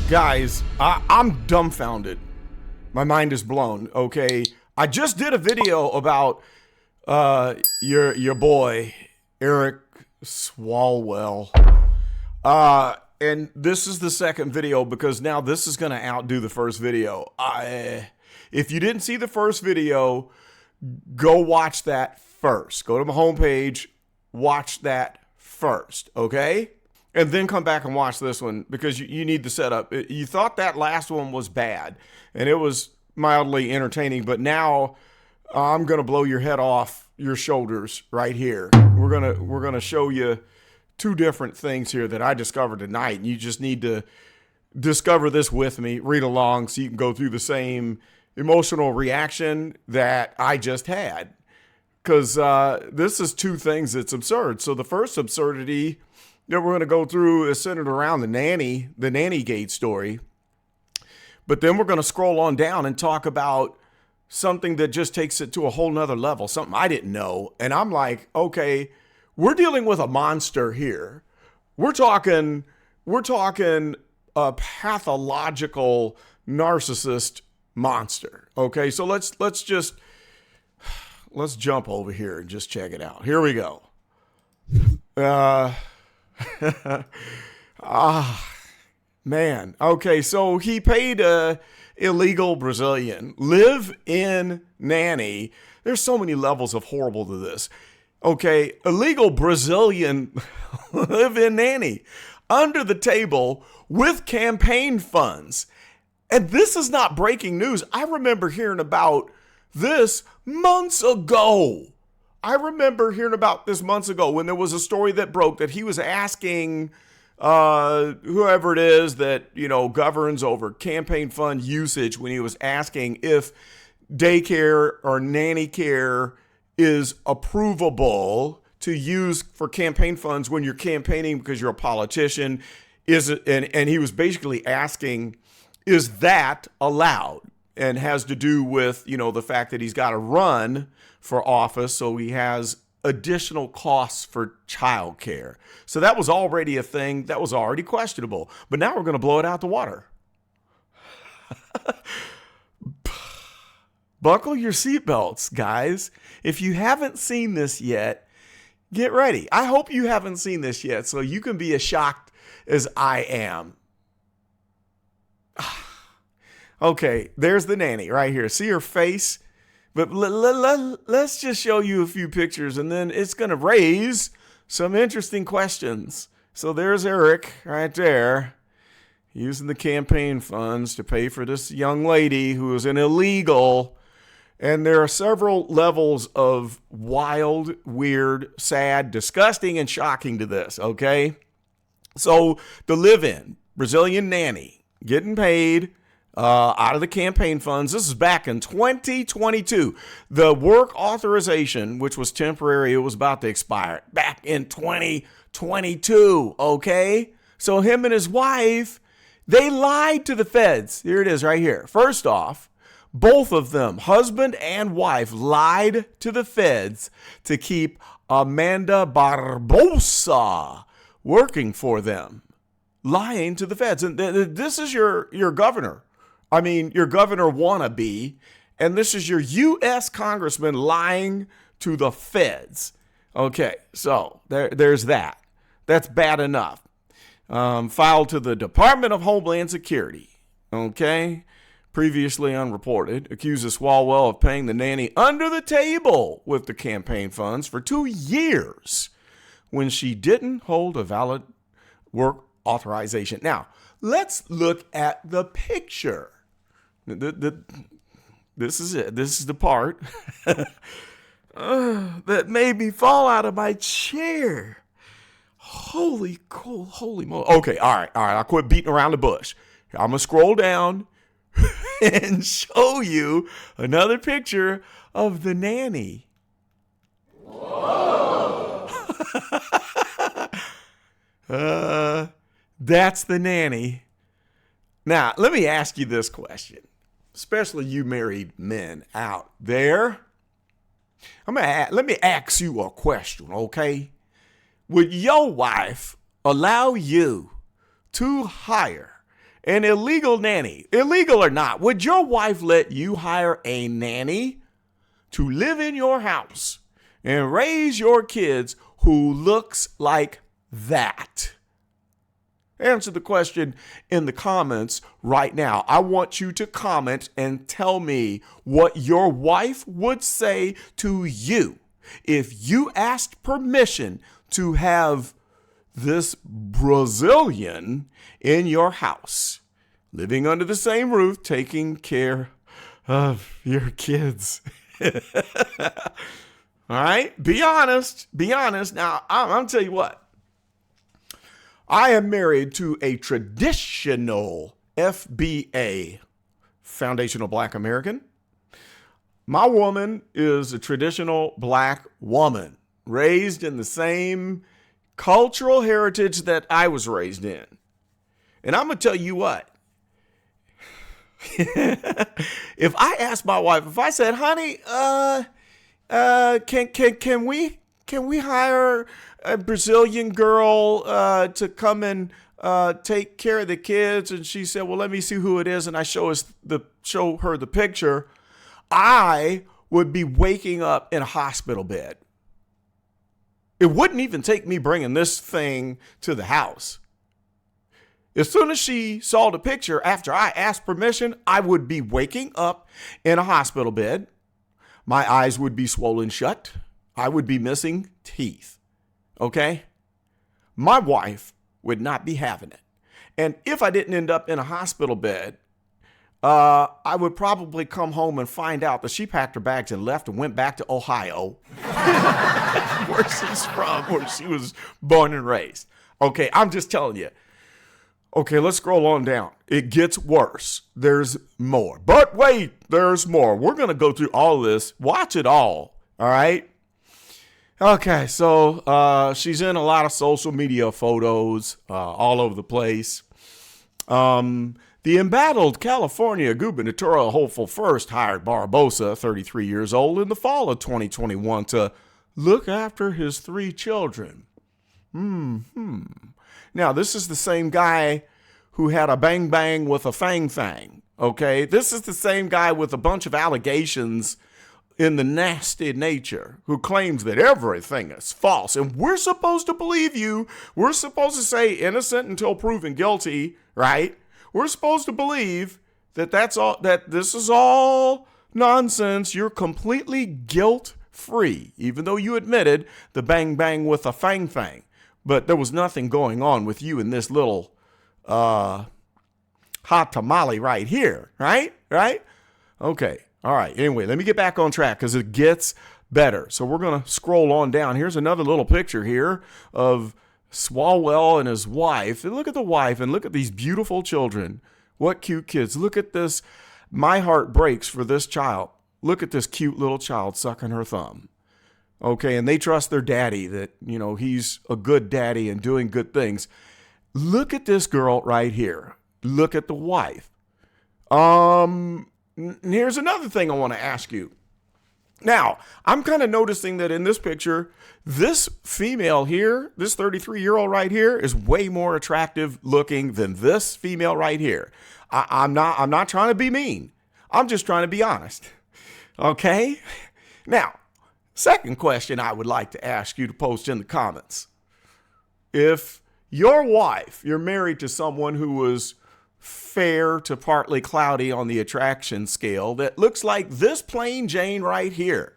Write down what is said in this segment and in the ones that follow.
Guys, I'm dumbfounded. My mind is blown, okay? I just did a video about your boy, Eric Swalwell. And this is the second video because now this is going to outdo the first video. If you didn't see the first video, go watch that first. Go to my homepage, watch that first, okay? And then come back and watch this one because you need the setup. You thought that last one was bad, and it was mildly entertaining, but now I'm going to blow your head off your shoulders right here. We're going to show you two different things here that I discovered tonight, and you just need to discover this with me, read along so you can go through the same emotional reaction that I just had. Because this is two things that's absurd. So the first absurdity that we're going to go through is centered around the nanny gate story. But then we're going to scroll on down and talk about something that just takes it to a whole nother level, something I didn't know. And I'm like, okay, we're dealing with a monster here. We're talking a pathological narcissist monster. Okay, so let's jump over here and just check it out. Here we go. Man. Okay, so he paid a illegal Brazilian live-in nanny. There's so many levels of horrible to this. Okay, illegal Brazilian live-in nanny under the table with campaign funds. And this is not breaking news. I remember hearing about this months ago. when there was a story that broke that he was asking whoever it is that, governs over campaign fund usage, when he was asking if daycare or nanny care is approvable to use for campaign funds when you're campaigning because you're a politician. And he was basically asking, is that allowed? And has to do with, the fact that he's got to run for office, so he has additional costs for childcare. So that was already a thing that was already questionable. But now we're going to blow it out the water. Buckle your seatbelts, guys. If you haven't seen this yet, get ready. I hope you haven't seen this yet, so you can be as shocked as I am. Okay, there's the nanny right here. See her face? But let's just show you a few pictures, and then it's going to raise some interesting questions. So there's Eric right there, using the campaign funds to pay for this young lady who is an illegal. And there are several levels of wild, weird, sad, disgusting, and shocking to this, okay? So the live-in Brazilian nanny getting paid out of the campaign funds. This is back in 2022. The work authorization, which was temporary, it was about to expire back in 2022. Okay. So him and his wife, they lied to the feds. Here it is right here. First off, both of them, husband and wife, lied to the feds to keep Amanda Barbosa working for them. Lying to the feds. And this is your governor. Your governor wannabe, and this is your U.S. congressman lying to the feds. Okay, so there's that. That's bad enough. Filed to the Department of Homeland Security. Okay, previously unreported. Accuses Swalwell of paying the nanny under the table with the campaign funds for 2 years when she didn't hold a valid work authorization. Now, let's look at the picture. This is it. This is the part that made me fall out of my chair. Holy moly. Okay, all right. I'll quit beating around the bush. I'm going to scroll down and show you another picture of the nanny. Whoa. That's the nanny. Now, let me ask you this question. Especially you married men out there. Let me ask you a question, okay? Would your wife allow you to hire an illegal nanny, illegal or not, would your wife let you hire a nanny to live in your house and raise your kids who looks like that? Answer the question in the comments right now. I want you to comment and tell me what your wife would say to you if you asked permission to have this Brazilian in your house, living under the same roof, taking care of your kids. All right? Be honest. Be honest. Now, I'm tell you what. I am married to a traditional FBA, Foundational Black American. My woman is a traditional Black woman, raised in the same cultural heritage that I was raised in. And I'm going to tell you what. If I asked my wife, if I said, honey, can we hire a Brazilian girl to come and take care of the kids? And she said, well, let me see who it is. And I show her the picture. I would be waking up in a hospital bed. It wouldn't even take me bringing this thing to the house. As soon as she saw the picture, after I asked permission, I would be waking up in a hospital bed. My eyes would be swollen shut. I would be missing teeth. Okay? My wife would not be having it. And if I didn't end up in a hospital bed, I would probably come home and find out that she packed her bags and left and went back to Ohio, where she's from, where she was born and raised. Okay, I'm just telling you. Okay, let's scroll on down. It gets worse. There's more. But wait, there's more. We're going to go through all this. Watch it all right? Okay, so she's in a lot of social media photos all over the place. The embattled California gubernatorial hopeful first hired Barbosa, 33 years old, in the fall of 2021 to look after his 3 children. Now, this is the same guy who had a bang bang with a fang fang, okay? This is the same guy with a bunch of allegations in the nasty nature who claims that everything is false. And we're supposed to believe you. We're supposed to say innocent until proven guilty, right? We're supposed to believe that that's all, that this is all nonsense. You're completely guilt-free, even though you admitted the bang bang with a fang fang. But there was nothing going on with you in this little hot tamale right here, right? Right? Okay. All right. Anyway, let me get back on track because it gets better. So we're going to scroll on down. Here's another little picture here of Swalwell and his wife. And look at the wife and look at these beautiful children. What cute kids. Look at this. My heart breaks for this child. Look at this cute little child sucking her thumb. Okay, and they trust their daddy that, you know, he's a good daddy and doing good things. Look at this girl right here. Look at the wife. Here's another thing I want to ask you. Now, I'm kind of noticing that in this picture, this female here, this 33-year-old right here, is way more attractive looking than this female right here. I'm not trying to be mean. I'm just trying to be honest. Okay? Now, second question I would like to ask you to post in the comments. If your wife, you're married to someone who was fair to partly cloudy on the attraction scale that looks like this plain Jane right here.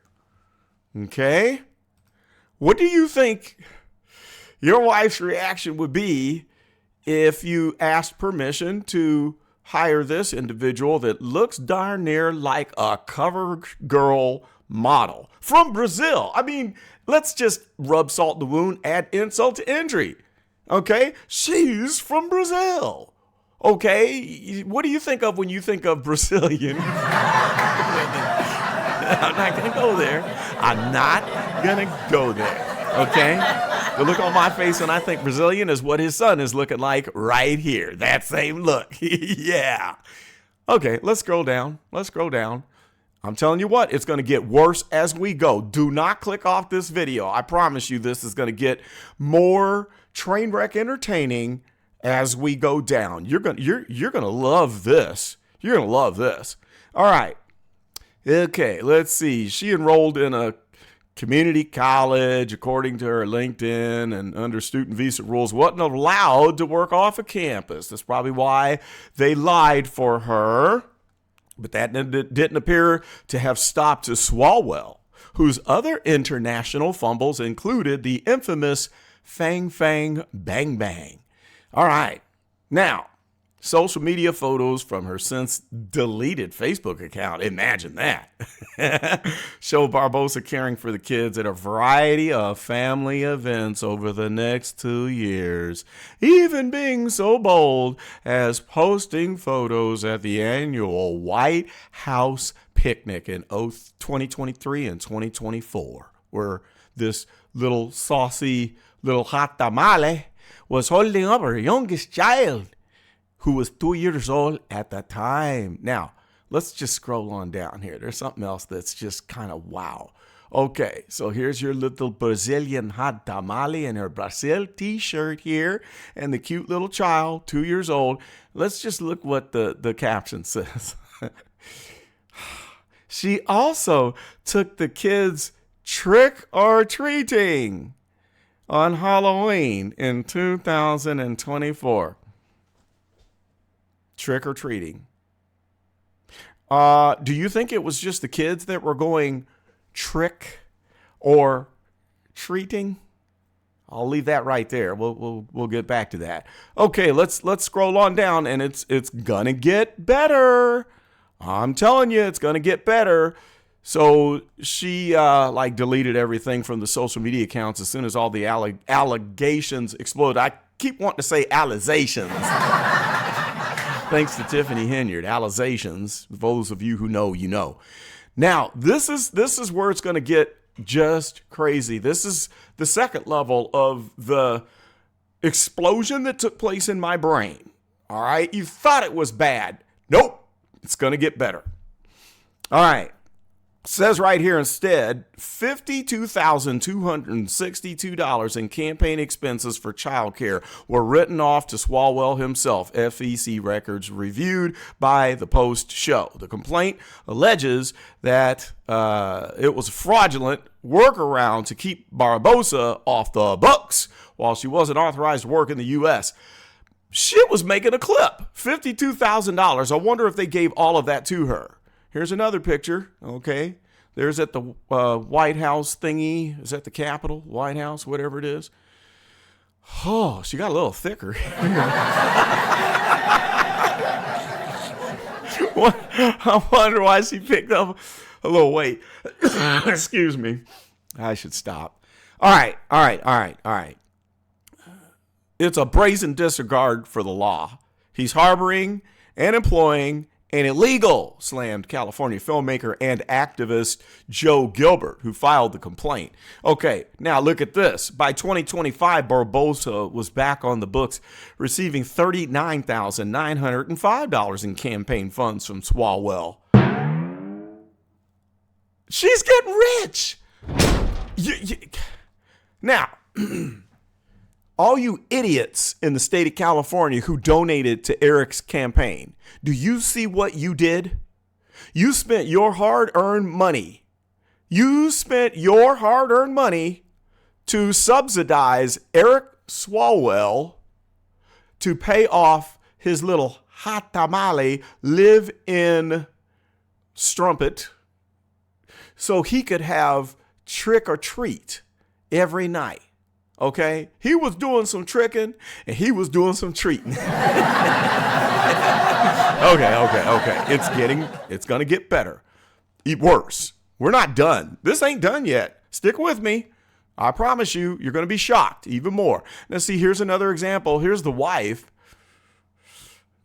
Okay? What do you think your wife's reaction would be if you asked permission to hire this individual that looks darn near like a cover girl model from Brazil? I mean, let's just rub salt in the wound, add insult to injury. Okay? She's from Brazil. Okay, what do you think of when you think of Brazilian? I'm not going to go there. I'm not going to go there, okay? The look on my face when I think Brazilian is what his son is looking like right here. That same look. Yeah. Okay, let's scroll down. Let's scroll down. I'm telling you what, it's going to get worse as we go. Do not click off this video. I promise you this is going to get more train wreck entertaining as we go down. You're gonna love this. You're gonna love this. All right. Okay, let's see. She enrolled in a community college, according to her LinkedIn, and under student visa rules, wasn't allowed to work off a campus. That's probably why they lied for her. But that didn't appear to have stopped Swalwell, whose other international fumbles included the infamous Fang Fang Bang Bang. All right. Now, social media photos from her since deleted Facebook account. Imagine that. Show Barbosa caring for the kids at a variety of family events over the next 2 years, even being so bold as posting photos at the annual White House picnic in 2023 and 2024, where this little saucy little hot tamale was holding up her youngest child, who was 2 years old at the time. Now, let's just scroll on down here. There's something else that's just kind of wow. Okay, so here's your little Brazilian hot tamale in her Brazil t-shirt here, and the cute little child, 2 years old. Let's just look what the caption says. She also took the kids trick-or-treating on Halloween in 2024. Trick-or-treating. Do you think it was just the kids that were going trick or treating? I'll leave that right there. We'll get back to that. Okay, let's scroll on down, and it's gonna get better. I'm telling you, it's gonna get better. So she deleted everything from the social media accounts as soon as all the allegations exploded. I keep wanting to say allegations. Thanks to Tiffany Henyard. Allegations. For those of you who know, you know. Now, this is where it's going to get just crazy. This is the second level of the explosion that took place in my brain. All right? You thought it was bad. Nope. It's going to get better. All right. Says right here instead, $52,262 in campaign expenses for childcare were written off to Swalwell himself, FEC records reviewed by the Post show. The complaint alleges that it was a fraudulent workaround to keep Barbosa off the books while she wasn't authorized to work in the U.S. Shit was making a clip. $52,000. I wonder if they gave all of that to her. Here's another picture, okay? There's at the White House thingy. Is that the Capitol? White House, whatever it is. Oh, she got a little thicker. I wonder why she picked up a little weight. Excuse me. I should stop. All right. It's a brazen disregard for the law. He's harboring and employing an illegal, slammed California filmmaker and activist Joe Gilbert, who filed the complaint. Okay, now look at this. By 2025, Barbosa was back on the books, receiving $39,905 in campaign funds from Swalwell. She's getting rich. Now, all you idiots in the state of California who donated to Eric's campaign, do you see what you did? You spent your hard-earned money. You spent your hard-earned money to subsidize Eric Swalwell to pay off his little hot tamale live-in strumpet so he could have trick-or-treat every night. Okay, he was doing some tricking and he was doing some treating. Okay. It's gonna get better. Worse. We're not done. This ain't done yet. Stick with me. I promise you, you're gonna be shocked even more. Now, see, here's another example. Here's the wife.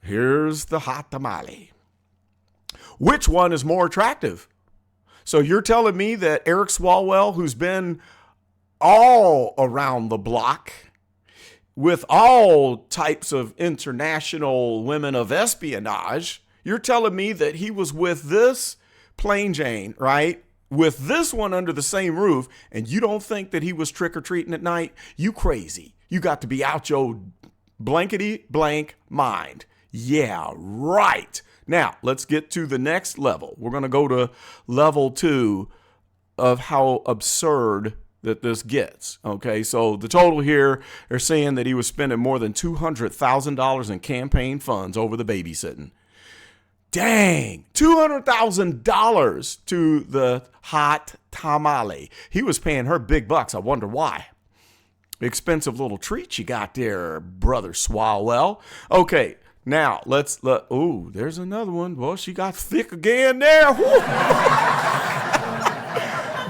Here's the hot tamale. Which one is more attractive? So you're telling me that Eric Swalwell, who's been all around the block with all types of international women of espionage, you're telling me that he was with this plain Jane, right? With this one under the same roof, and you don't think that he was trick-or-treating at night? You crazy. You got to be out your blankety blank mind. Yeah, right. Now, let's get to the next level. We're going to go to level 2 of how absurd that this gets. Okay, so the total here, they're saying that he was spending more than $200,000 in campaign funds over the babysitting. Dang, $200,000 to the hot tamale. He was paying her big bucks. I wonder why. Expensive little treat you got there, Brother Swalwell. Okay, now ooh, there's another one. Well, she got thick again there.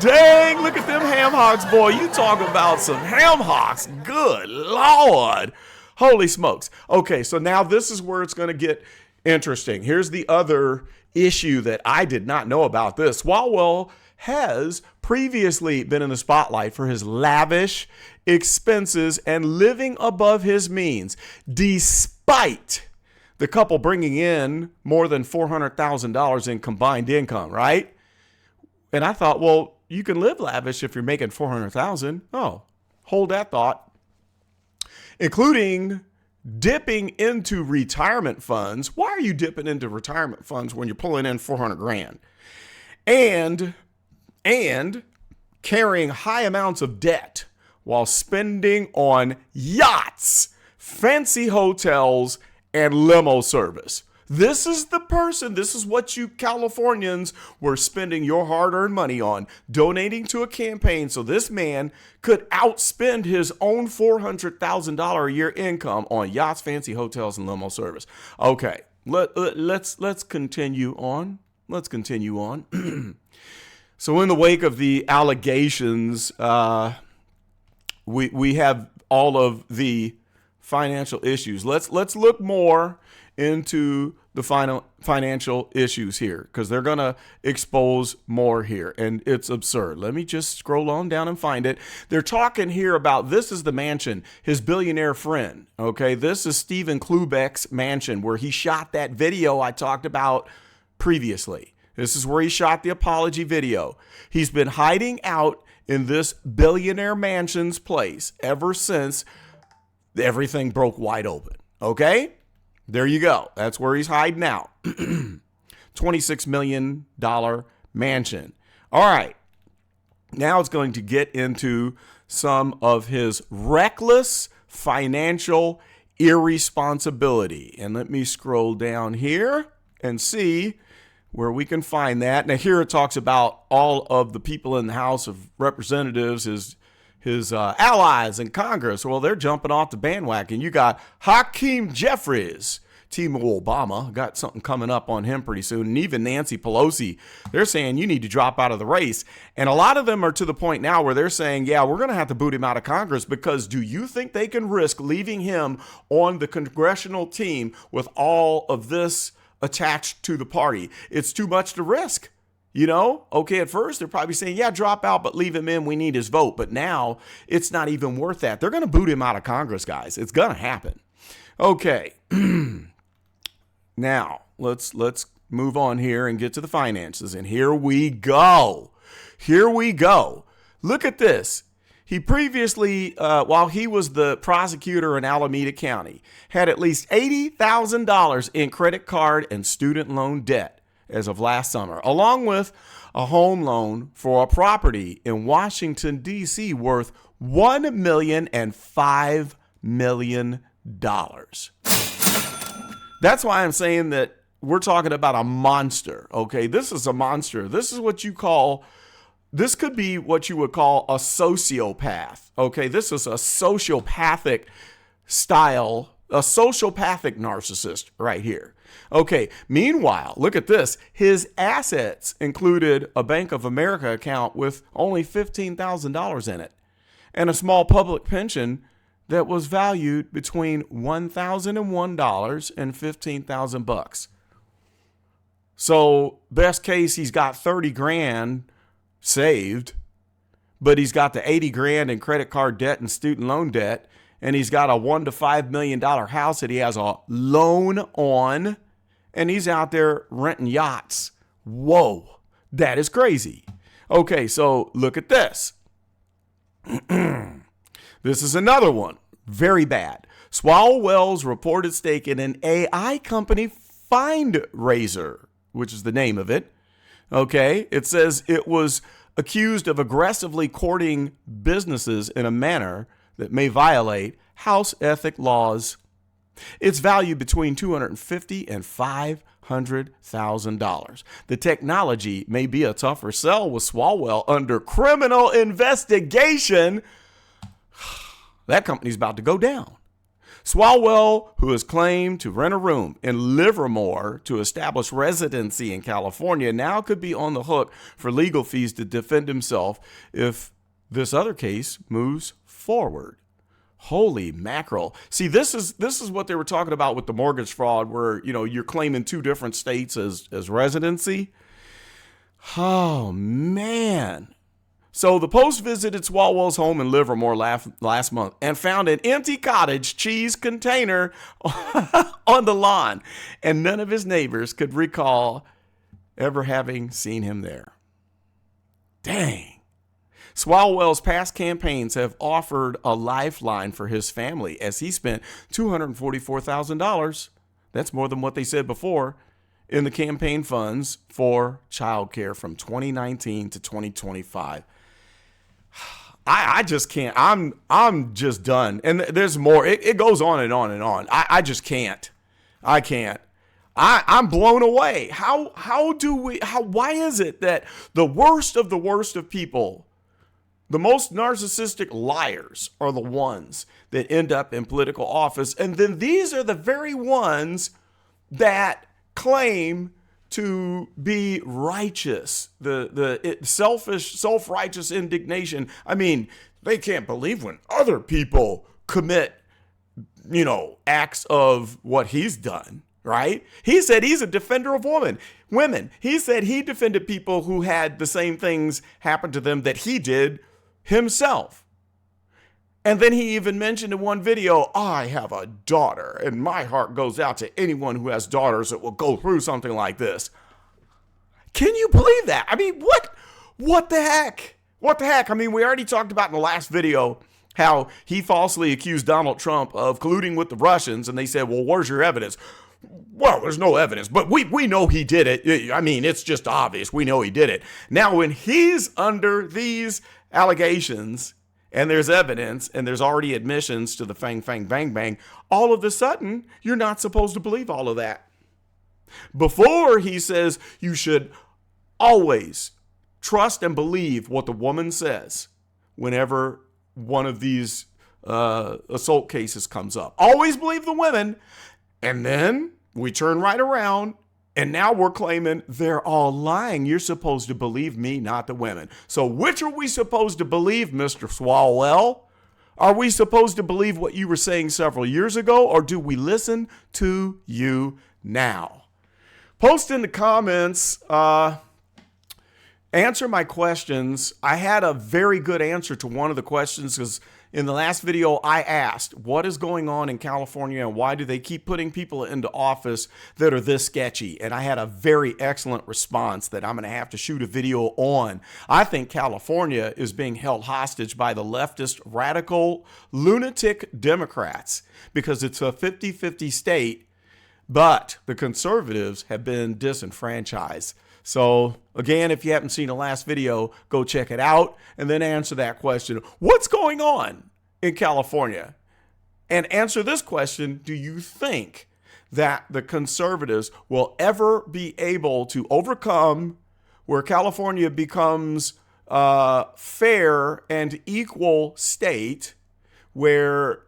Dang, look at them ham hocks, boy. You talking about some ham hocks. Good Lord. Holy smokes. Okay, so now this is where it's going to get interesting. Here's the other issue that I did not know about this. Swalwell has previously been in the spotlight for his lavish expenses and living above his means, despite the couple bringing in more than $400,000 in combined income, right? And I thought, well, you can live lavish if you're making $400,000. Oh, hold that thought. Including dipping into retirement funds. Why are you dipping into retirement funds when you're pulling in $400,000? And carrying high amounts of debt while spending on yachts, fancy hotels, and limo service. This is the person, this is what you Californians were spending your hard-earned money on, donating to a campaign so this man could outspend his own $400,000 a year income on yachts, fancy hotels, and limo service. Okay, let's continue on. Let's continue on. So in the wake of the allegations, we have all of the financial issues. Let's look more into the financial issues here, because they're going to expose more here, and it's absurd. Let me just scroll on down and find it. They're talking here about, this is the mansion, his billionaire friend, okay? This is Stephen Klubeck's mansion where he shot that video I talked about previously. This is where he shot the apology video. He's been hiding out in this billionaire mansion's place ever since everything broke wide open, okay? There you go. That's where he's hiding out. $26 million mansion. All right. Now it's going to get into some of his reckless financial irresponsibility. And let me scroll down here and see where we can find that. Now here it talks about all of the people in the House of Representatives, his allies in Congress. Well, they're jumping off the bandwagon. You got Hakeem Jeffries, Team Obama, got something coming up on him pretty soon. And even Nancy Pelosi, they're saying you need to drop out of the race. And a lot of them are to the point now where they're saying, yeah, we're going to have to boot him out of Congress, because do you think they can risk leaving him on the congressional team with all of this attached to the party? It's too much to risk. You know, okay, at first they're probably saying, yeah, drop out, but leave him in. We need his vote. But now it's not even worth that. They're going to boot him out of Congress, guys. It's going to happen. Okay. Now let's move on here and get to the finances. And here we go. Here we go. Look at this. He previously, while he was the prosecutor in Alameda County, had at least $80,000 in credit card and student loan debt as of last summer, along with a home loan for a property in Washington, D.C. worth $1,005 million. That's why I'm saying that we're talking about a monster, okay? This is a monster. This is what you call, this could be what you would call a sociopath, okay? This is a sociopathic style, a sociopathic narcissist right here. Okay, meanwhile, look at this. His assets included a Bank of America account with only $15,000 in it and a small public pension that was valued between $1,001 and $15,000. So, best case, he's got 30 grand saved, but he's got the 80 grand in credit card debt and student loan debt, and he's got a $1 to $5 million house that he has a loan on, and he's out there renting yachts. Whoa, that is crazy. Okay, so look at this. This is another one. Very bad. Swalwell's reported stake in an AI company Findraiser, which is the name of it. Okay, it says it was accused of aggressively courting businesses in a manner that may violate house ethic laws. It's valued between $250,000 and $500,000. The technology may be a tougher sell with Swalwell under criminal investigation. That company's about to go down. Swalwell, who has claimed to rent a room in Livermore to establish residency in California, now could be on the hook for legal fees to defend himself if this other case moves forward. Holy mackerel. See, this is what they were talking about with the mortgage fraud, where, you're claiming two different states as residency. Oh, man. So the Post visited Swalwell's home in Livermore last month and found an empty cottage cheese container on the lawn, and none of his neighbors could recall ever having seen him there. Dang. Swalwell's past campaigns have offered a lifeline for his family as he spent $244,000. That's more than what they said before in the campaign funds for childcare from 2019 to 2025. I just can't. I'm just done. And there's more. It goes on and on and on. I just can't. I can't. I'm blown away. Why is it that the worst of people, the most narcissistic liars, are the ones that end up in political office? And then these are the very ones that claim to be righteous, the selfish, self-righteous indignation. I mean, they can't believe when other people commit, acts of what he's done, right? He said he's a defender of women. He said he defended people who had the same things happen to them that he did himself. And then he even mentioned in one video, I have a daughter, and my heart goes out to anyone who has daughters that will go through something like this. Can you believe that? I mean, what the heck? What the heck? I mean, we already talked about in the last video how he falsely accused Donald Trump of colluding with the Russians, and they said, well, where's your evidence? Well, there's no evidence, but we know he did it. I mean, it's just obvious. We know he did it. Now, when he's under these allegations, and there's evidence, and there's already admissions to the fang, fang, bang, bang, all of a sudden, you're not supposed to believe all of that. Before, he says you should always trust and believe what the woman says whenever one of these assault cases comes up. Always believe the women. And then we turn right around, and now we're claiming they're all lying. You're supposed to believe me, not the women. So which are we supposed to believe, Mr. Swalwell? Are we supposed to believe what you were saying several years ago, or do we listen to you now? Post in the comments, answer my questions. I had a very good answer to one of the questions because in the last video I asked, what is going on in California and why do they keep putting people into office that are this sketchy? And I had a very excellent response that I'm going to have to shoot a video on. I think California is being held hostage by the leftist, radical, lunatic Democrats because it's a 50-50 state, but the conservatives have been disenfranchised. So again, if you haven't seen the last video, go check it out and then answer that question. What's going on in California? And answer this question. Do you think that the conservatives will ever be able to overcome where California becomes a fair and equal state where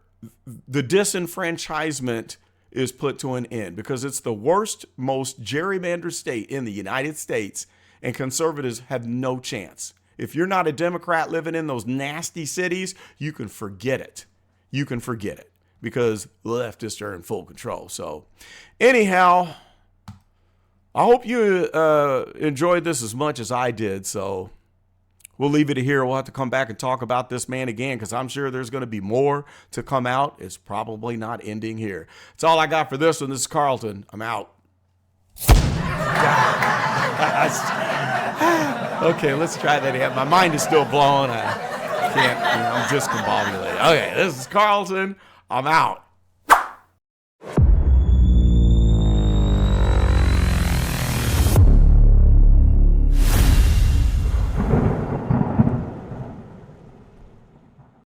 the disenfranchisement is put to an end? Because it's the worst, most gerrymandered state in the United States, and conservatives have no chance. If you're not a Democrat living in those nasty cities, you can forget it. You can forget it because the leftists are in full control. So anyhow, I hope you enjoyed this as much as I did. So we'll leave it here. We'll have to come back and talk about this man again because I'm sure there's going to be more to come out. It's probably not ending here. That's all I got for this one. This is Carlton. I'm out. Okay, let's try that again. My mind is still blown. I can't, I'm discombobulated. Okay, this is Carlton. I'm out.